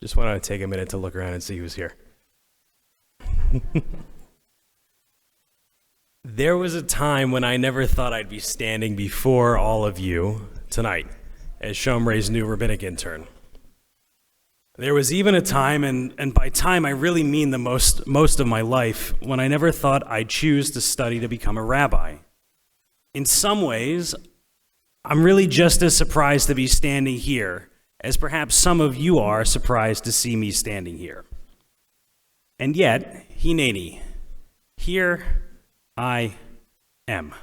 Just wanted to take a minute to look around and see who's here. There was a time when I never thought I'd be standing before all of you tonight as Shomrei's new Rabbinic intern. There was even a time, and by time I really mean the most of my life, when I never thought I'd choose to study to become a rabbi. In some ways, I'm really just as surprised to be standing here as perhaps some of you are surprised to see me standing here. And yet, hineni, here I am.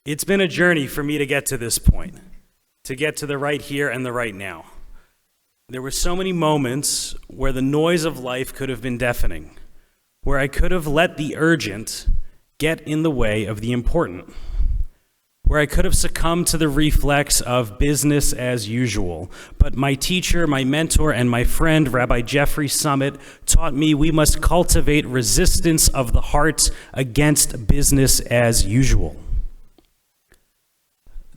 It's been a journey for me to get to this point, to get to the right here and the right now. There were so many moments where the noise of life could have been deafening, where I could have let the urgent get in the way of the important, where I could have succumbed to the reflex of business as usual. But my teacher, my mentor, and my friend, Rabbi Jeffrey Summit, taught me we must cultivate resistance of the heart against business as usual.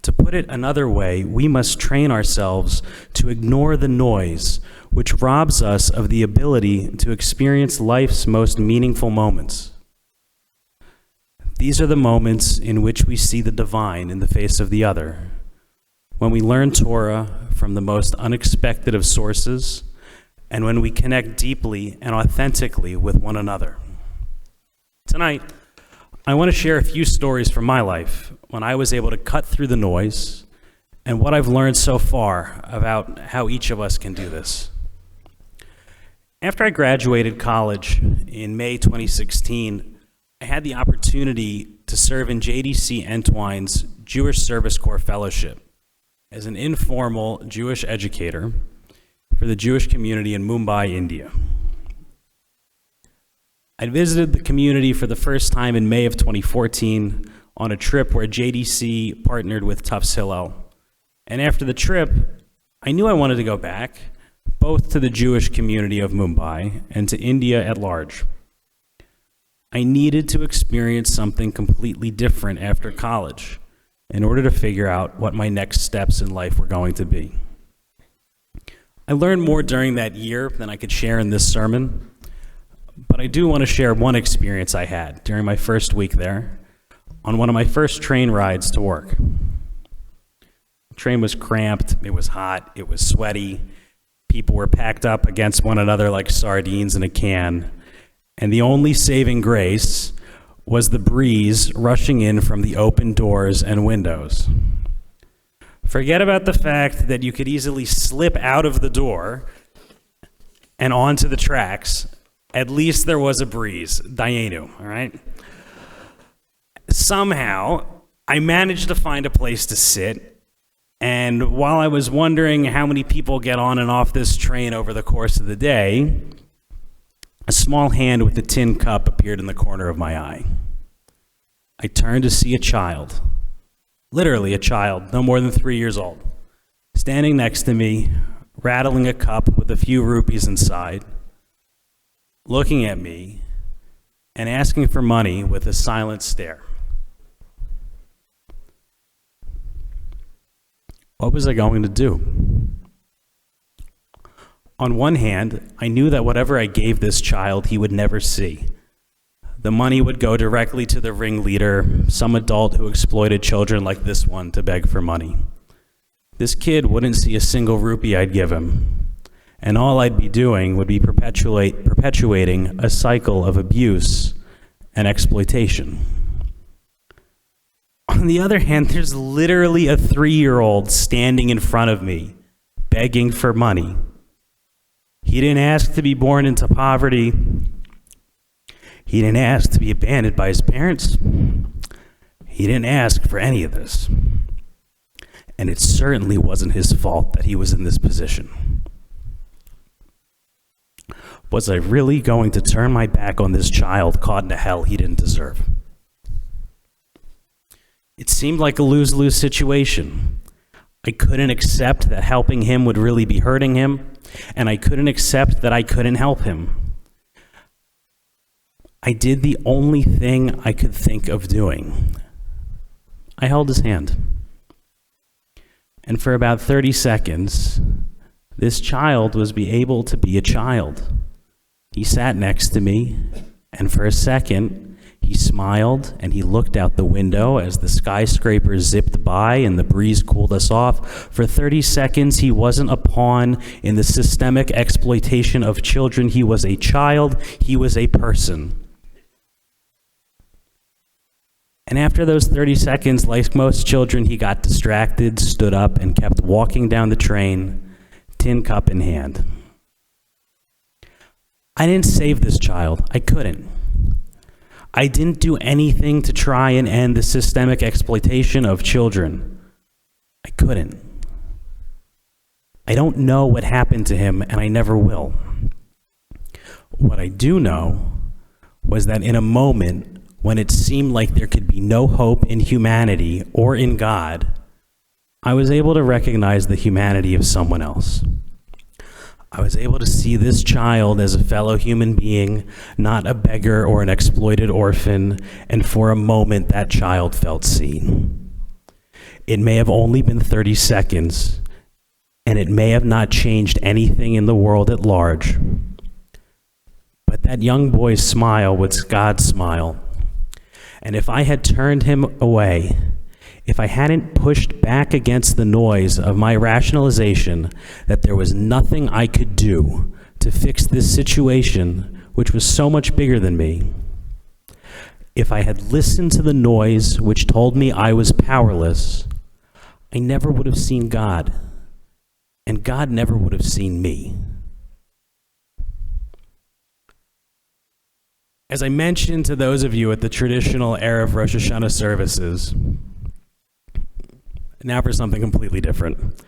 To put it another way, we must train ourselves to ignore the noise, which robs us of the ability to experience life's most meaningful moments. These are the moments in which we see the divine in the face of the other, when we learn Torah from the most unexpected of sources, and when we connect deeply and authentically with one another. Tonight, I want to share a few stories from my life when I was able to cut through the noise and what I've learned so far about how each of us can do this. After I graduated college in May 2016, I had the opportunity to serve in JDC Entwine's Jewish Service Corps Fellowship as an informal Jewish educator for the Jewish community in Mumbai, India. I visited the community for the first time in May of 2014 on a trip where JDC partnered with Tufts Hillel. And after the trip, I knew I wanted to go back, both to the Jewish community of Mumbai and to India at large. I needed to experience something completely different after college in order to figure out what my next steps in life were going to be. I learned more during that year than I could share in this sermon, but I do want to share one experience I had during my first week there on one of my first train rides to work. The train was cramped, it was hot, it was sweaty, people were packed up against one another like sardines in a can, and the only saving grace was the breeze rushing in from the open doors and windows. Forget about the fact that you could easily slip out of the door and onto the tracks. At least there was a breeze. Dayenu, all right? Somehow, I managed to find a place to sit, and while I was wondering how many people get on and off this train over the course of the day, a small hand with a tin cup appeared in the corner of my eye. I turned to see a child, literally a child, no more than 3 years old, standing next to me, rattling a cup with a few rupees inside, looking at me, and asking for money with a silent stare. What was I going to do? On one hand, I knew that whatever I gave this child, he would never see. The money would go directly to the ringleader, some adult who exploited children like this one to beg for money. This kid wouldn't see a single rupee I'd give him, and all I'd be doing would be perpetuating a cycle of abuse and exploitation. On the other hand, there's literally a 3-year-old standing in front of me, begging for money. He didn't ask to be born into poverty. He didn't ask to be abandoned by his parents. He didn't ask for any of this. And it certainly wasn't his fault that he was in this position. Was I really going to turn my back on this child caught in a hell he didn't deserve? It seemed like a lose-lose situation. I couldn't accept that helping him would really be hurting him, and I couldn't accept that I couldn't help him. I did the only thing I could think of doing. I held his hand. And for about 30 seconds, this child was be able to be a child. He sat next to me, and for a second, he smiled and he looked out the window as the skyscrapers zipped by and the breeze cooled us off. For 30 seconds, he wasn't a pawn in the systemic exploitation of children. He was a child. He was a person. And after those 30 seconds, like most children, he got distracted, stood up, and kept walking down the train, tin cup in hand. I didn't save this child. I couldn't. I didn't do anything to try and end the systemic exploitation of children. I couldn't. I don't know what happened to him, and I never will. What I do know was that in a moment when it seemed like there could be no hope in humanity or in God, I was able to recognize the humanity of someone else. I was able to see this child as a fellow human being, not a beggar or an exploited orphan, and for a moment that child felt seen. It may have only been 30 seconds, and it may have not changed anything in the world at large, but that young boy's smile was God's smile. And if I had turned him away, if I hadn't pushed back against the noise of my rationalization that there was nothing I could do to fix this situation, which was so much bigger than me, if I had listened to the noise which told me I was powerless, I never would have seen God, and God never would have seen me. As I mentioned to those of you at the traditional Erev Rosh Hashanah services, now for something completely different.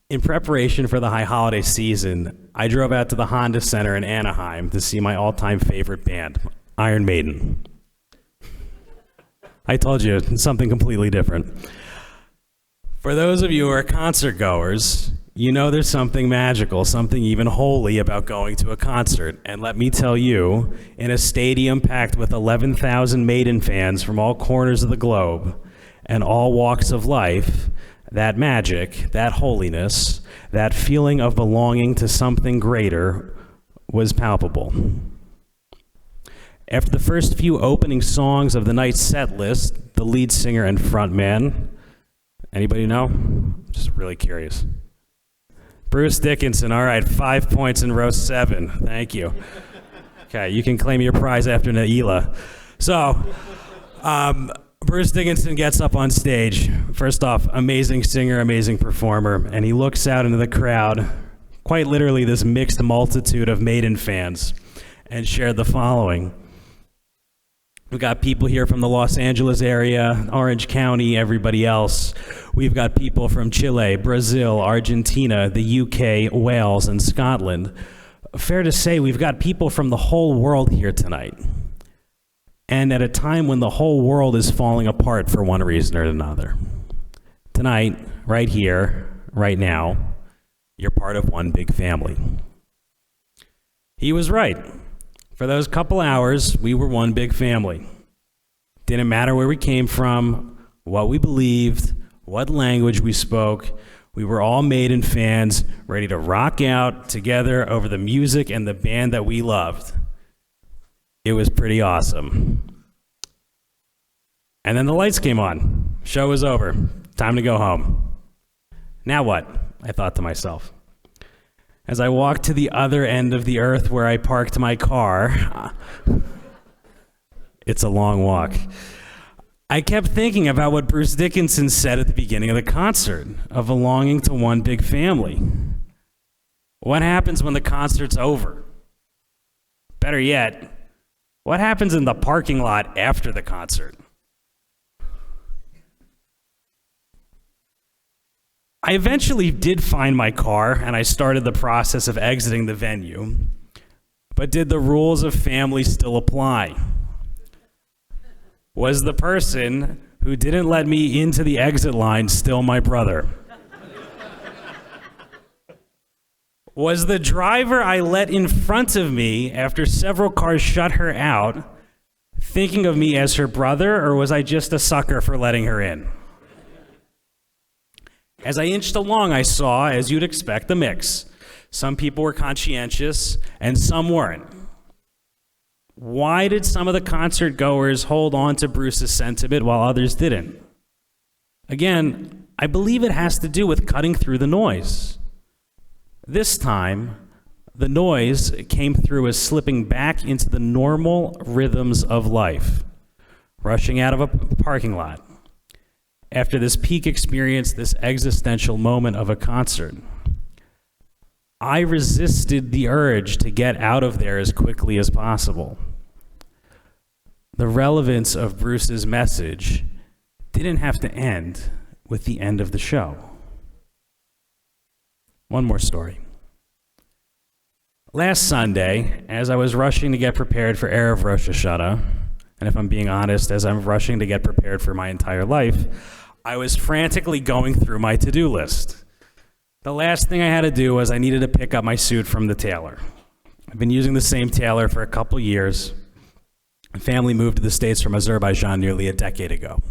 In preparation for the high holiday season, I drove out to the Honda Center in Anaheim to see my all-time favorite band, Iron Maiden. I told you, something completely different. For those of you who are concert goers, you know there's something magical, something even holy about going to a concert. And let me tell you, in a stadium packed with 11,000 Maiden fans from all corners of the globe, and all walks of life, that magic, that holiness, that feeling of belonging to something greater was palpable. After the first few opening songs of the night's set list, the lead singer and frontman, anybody know? Just really curious. Bruce Dickinson, all right, 5 points in row 7. Thank you. Okay, you can claim your prize after Naila. So, Bruce Dickinson gets up on stage. First off, amazing singer, amazing performer, and he looks out into the crowd, quite literally this mixed multitude of Maiden fans, and shared the following. We've got people here from the Los Angeles area, Orange County, everybody else. We've got people from Chile, Brazil, Argentina, the UK, Wales, and Scotland. Fair to say, we've got people from the whole world here tonight. And at a time when the whole world is falling apart for one reason or another. Tonight, right here, right now, you're part of one big family. He was right. For those couple hours, we were one big family. Didn't matter where we came from, what we believed, what language we spoke. We were all Maiden fans, ready to rock out together over the music and the band that we loved. It was pretty awesome. And then the lights came on. Show was over. Time to go home. Now what? I thought to myself. As I walked to the other end of the earth where I parked my car, it's a long walk, I kept thinking about what Bruce Dickinson said at the beginning of the concert, of belonging to one big family. What happens when the concert's over? Better yet, what happens in the parking lot after the concert? I eventually did find my car, and I started the process of exiting the venue. But did the rules of family still apply? Was the person who didn't let me into the exit line still my brother? Was the driver I let in front of me after several cars shut her out thinking of me as her brother, or was I just a sucker for letting her in? As I inched along, I saw, as you'd expect, a mix. Some people were conscientious, and some weren't. Why did some of the concert goers hold on to Bruce's sentiment while others didn't? Again, I believe it has to do with cutting through the noise. This time, the noise came through as slipping back into the normal rhythms of life, rushing out of a parking lot. After this peak experience, this existential moment of a concert, I resisted the urge to get out of there as quickly as possible. The relevance of Bruce's message didn't have to end with the end of the show. One more story. Last Sunday, as I was rushing to get prepared for Erev Rosh Hashanah, and if I'm being honest, as I'm rushing to get prepared for my entire life, I was frantically going through my to-do list. The last thing I had to do was I needed to pick up my suit from the tailor. I've been using the same tailor for a couple years. My family moved to the States from Azerbaijan nearly a decade ago.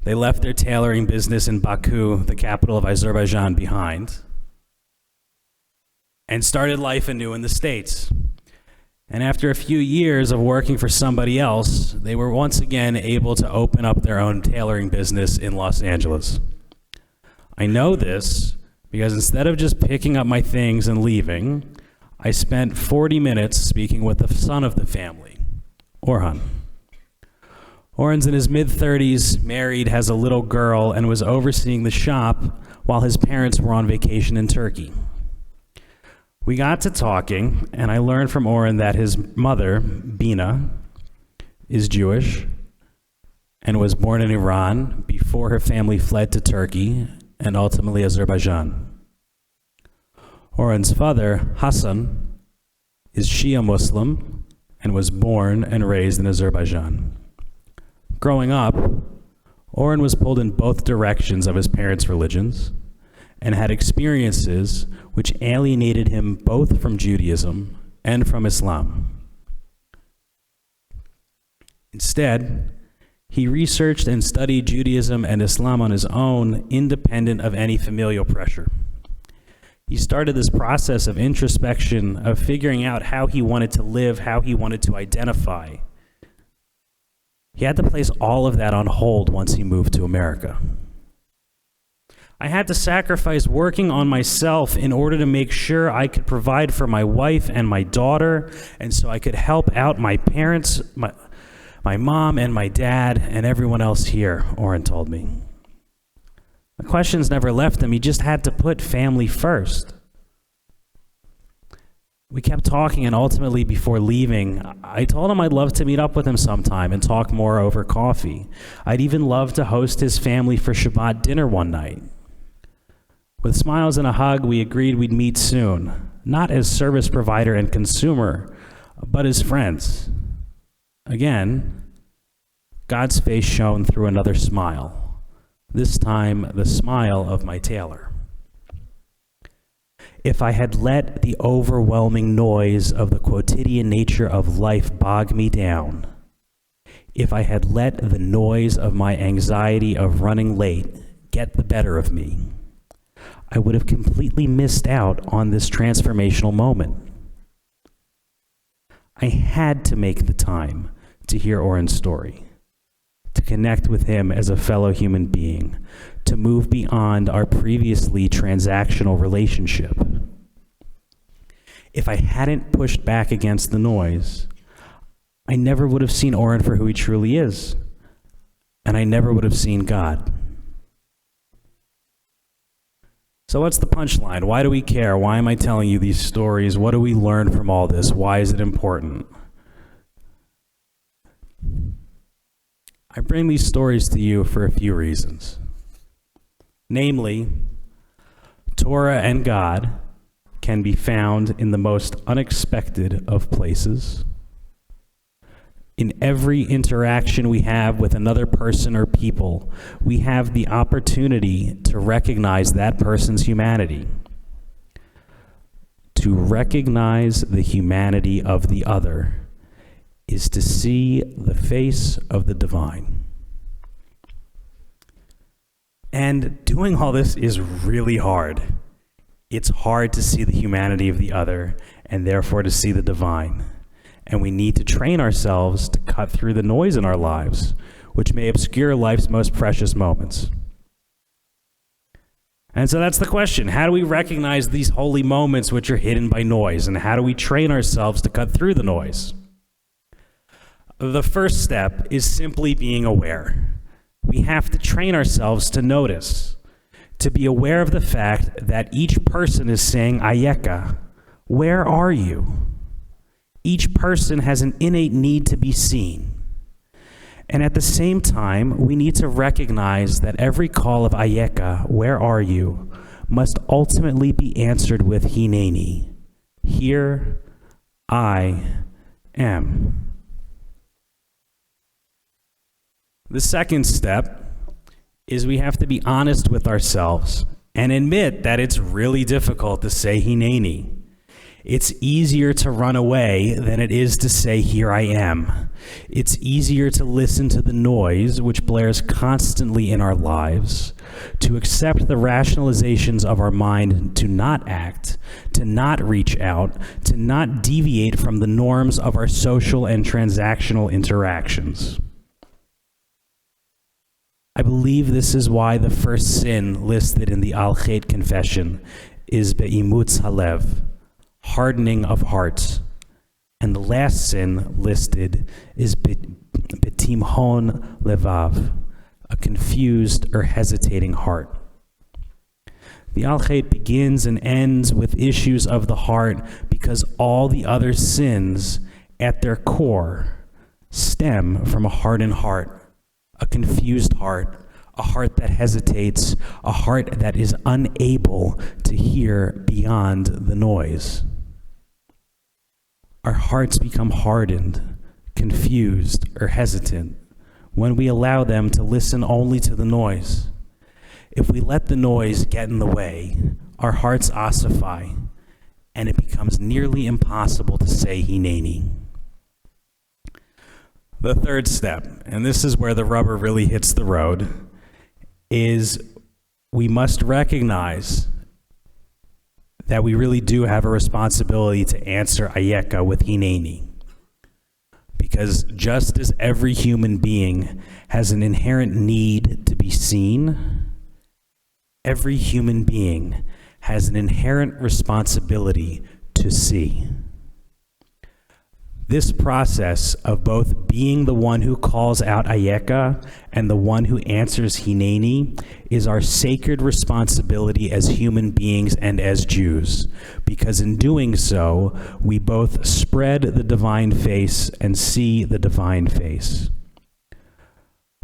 They left their tailoring business in Baku, the capital of Azerbaijan, behind, and started life anew in the States. And after a few years of working for somebody else, they were once again able to open up their own tailoring business in Los Angeles. I know this because instead of just picking up my things and leaving, I spent 40 minutes speaking with the son of the family, Orhan. Orhan's in his mid-30s, married, has a little girl, and was overseeing the shop while his parents were on vacation in Turkey. We got to talking, and I learned from Orhan that his mother, Bina, is Jewish and was born in Iran before her family fled to Turkey and ultimately Azerbaijan. Orhan's father, Hassan, is Shia Muslim and was born and raised in Azerbaijan. Growing up, Orhan was pulled in both directions of his parents' religions and had experiences which alienated him both from Judaism and from Islam. Instead, he researched and studied Judaism and Islam on his own, independent of any familial pressure. He started this process of introspection, of figuring out how he wanted to live, how he wanted to identify. He had to place all of that on hold once he moved to America. I had to sacrifice working on myself in order to make sure I could provide for my wife and my daughter, and so I could help out my parents, my mom and my dad, and everyone else here, Orhan told me. The questions never left him. He just had to put family first. We kept talking, and ultimately, before leaving, I told him I'd love to meet up with him sometime and talk more over coffee. I'd even love to host his family for Shabbat dinner one night. With smiles and a hug, we agreed we'd meet soon, not as service provider and consumer, but as friends. Again, God's face shone through another smile, this time the smile of my tailor. If I had let the overwhelming noise of the quotidian nature of life bog me down, if I had let the noise of my anxiety of running late get the better of me, I would have completely missed out on this transformational moment. I had to make the time to hear Orhan's story, to connect with him as a fellow human being, to move beyond our previously transactional relationship. If I hadn't pushed back against the noise, I never would have seen Orhan for who he truly is, and I never would have seen God. So what's the punchline? Why do we care? Why am I telling you these stories? What do we learn from all this? Why is it important? I bring these stories to you for a few reasons. Namely, Torah and God can be found in the most unexpected of places. In every interaction we have with another person or people, we have the opportunity to recognize that person's humanity. To recognize the humanity of the other is to see the face of the divine. And doing all this is really hard. It's hard to see the humanity of the other and therefore to see the divine. And we need to train ourselves to cut through the noise in our lives, which may obscure life's most precious moments. And so that's the question. How do we recognize these holy moments which are hidden by noise? And how do we train ourselves to cut through the noise? The first step is simply being aware. We have to train ourselves to notice, to be aware of the fact that each person is saying, Ayeka, where are you? Each person has an innate need to be seen. And at the same time, we need to recognize that every call of Ayeka, where are you, must ultimately be answered with Hineni. Here I am. The second step is we have to be honest with ourselves and admit that it's really difficult to say Hineni. It's easier to run away than it is to say, here I am. It's easier to listen to the noise which blares constantly in our lives, to accept the rationalizations of our mind to not act, to not reach out, to not deviate from the norms of our social and transactional interactions. I believe this is why the first sin listed in the Al-Chet confession is Be'imutz Halev, hardening of hearts, and the last sin listed is Betimhon Levav, a confused or hesitating heart. The Al-Chet begins and ends with issues of the heart because all the other sins at their core stem from a hardened heart, a confused heart, a heart that hesitates, a heart that is unable to hear beyond the noise. Our hearts become hardened, confused, or hesitant when we allow them to listen only to the noise. If we let the noise get in the way, our hearts ossify, and it becomes nearly impossible to say Hineni. The third step, and this is where the rubber really hits the road, is we must recognize that we really do have a responsibility to answer Ayeka with Hineni. Because just as every human being has an inherent need to be seen, every human being has an inherent responsibility to see. This process of both being the one who calls out Ayeka and the one who answers Hineni is our sacred responsibility as human beings and as Jews, because in doing so, we both spread the divine face and see the divine face.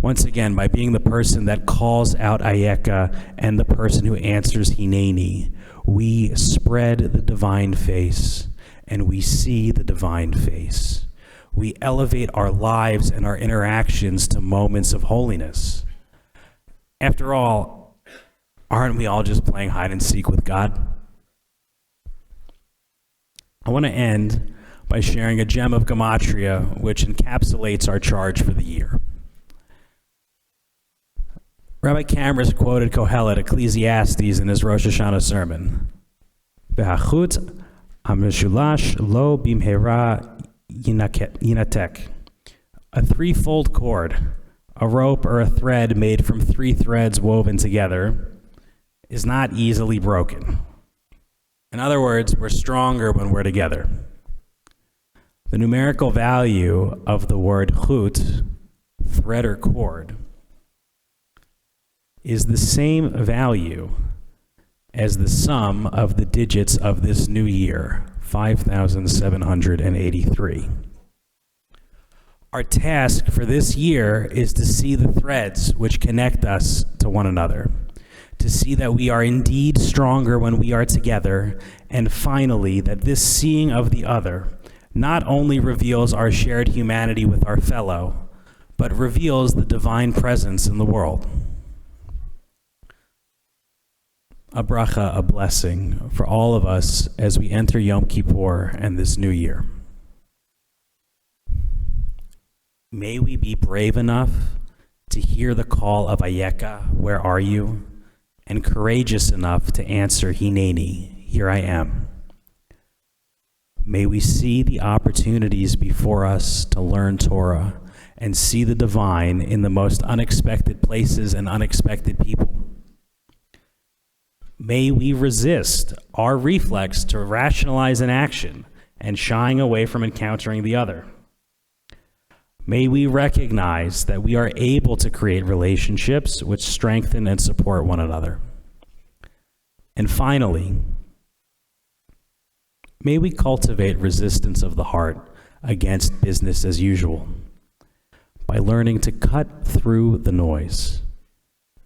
Once again, by being the person that calls out Ayeka and the person who answers Hineni, we spread the divine face and we see the divine face. We elevate our lives and our interactions to moments of holiness. After all, aren't we all just playing hide and seek with God? I want to end by sharing a gem of gematria which encapsulates our charge for the year. Rabbi Kamras quoted Kohelet, Ecclesiastes, in his Rosh Hashanah sermon. Behachut Ameshulash lo bimhera yinatek. A threefold cord, a rope or a thread made from three threads woven together, is not easily broken. In other words, we're stronger when we're together. The numerical value of the word chut, thread or cord, is the same value as the sum of the digits of this new year, 5,783. Our task for this year is to see the threads which connect us to one another, to see that we are indeed stronger when we are together, and finally, that this seeing of the other not only reveals our shared humanity with our fellow, but reveals the divine presence in the world. A bracha, a blessing for all of us as we enter Yom Kippur and this new year. May we be brave enough to hear the call of Ayeka, where are you? And courageous enough to answer Hineni, here I am. May we see the opportunities before us to learn Torah and see the divine in the most unexpected places and unexpected people. May we resist our reflex to rationalize an action and shying away from encountering the other. May we recognize that we are able to create relationships which strengthen and support one another. And finally, may we cultivate resistance of the heart against business as usual by learning to cut through the noise.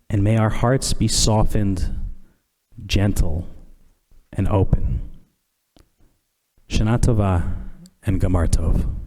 And may our hearts be softened, gentle, and open. Shana Tova and Gamar Tov.